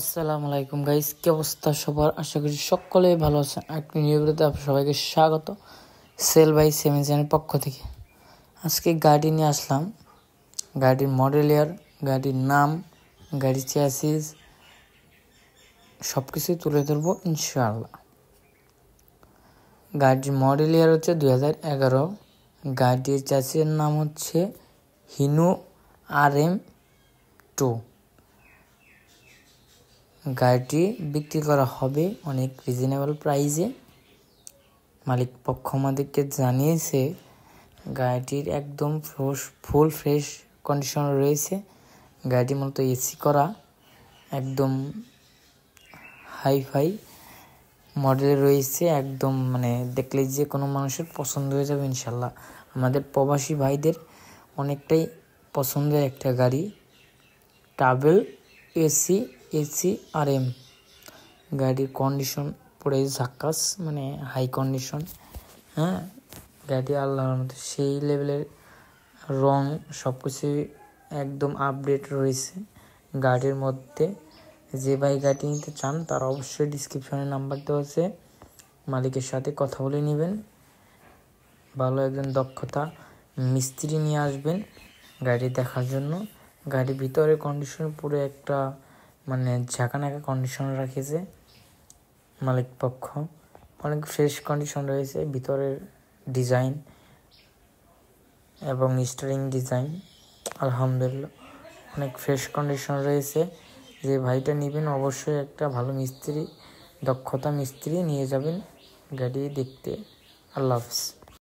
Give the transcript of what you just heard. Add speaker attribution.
Speaker 1: আসসালামু আলাইকুম গাইস, কি অবস্থা সবার? আশা করি সকলেই ভালো আছেন। একটি নিউ ভিডিওতে আপনাদের সবাইকে স্বাগত সেল বাই সেভেন চ্যানেলের পক্ষ থেকে। আজকে গাড়ি নিয়ে আসলাম, গাড়ির মডেল ইয়ার, গাড়ির নাম, গাড়ির চ্যাসিস সব কিছুই তুলে ধরবো ইনশাআল্লাহ। গাড়ির মডেল ইয়ার হচ্ছে 2011, গাড়ির চ্যাসিসের নাম হচ্ছে হিনো RM2। গাড়িটি বিক্রি করা হবে অনেক রিজনেবল প্রাইসে। মালিক পক্ষ আমাদেরকে জানিয়েছে গাড়িটির একদম ফুল ফ্রেশ কন্ডিশন রয়েছে। গাড়িটি মূলত এসি করা, একদম হাইফাই মডেল রয়েছে, একদম দেখলে যে কোনো মানুষের পছন্দ হয়ে যাবে ইনশাল্লাহ। আমাদের প্রবাসী ভাইদের অনেকটাই পছন্দের একটা গাড়ি, ট্রাভেল এসি RM। গাড়ির কন্ডিশন পুরো ঝাক্কাস, হাই কন্ডিশন। গাড়ি আল্লাহর মতো সেই লেভেলের রং, সব কিছুই একদম আপডেট রয়েছে গাড়ির মধ্যে। যে ভাই গাড়ি নিতে চান তারা অবশ্যই ডিসক্রিপশনে নাম্বার দেওয়া আছে, মালিকের সাথে কথা বলে নেবেন। ভালো একজন দক্ষতা মিস্ত্রি নিয়ে আসবেন গাড়ি দেখার জন্য। গাড়ির ভিতরের কন্ডিশন পুরো একটা ঝাঁকানাকা কন্ডিশন রাখেছে মালিক পক্ষ। অনেক ফ্রেশ কন্ডিশন রয়েছে, ভিতরের ডিজাইন এবং স্টিয়ারিং ডিজাইন আলহামদুলিল্লাহ অনেক ফ্রেশ কন্ডিশন রয়েছে। যে ভাইটা নেবেন অবশ্যই একটা ভালো মিস্ত্রি, দক্ষতা মিস্ত্রি নিয়ে যাবেন গাড়ি দেখতে। আল্লাহ হাফেজ।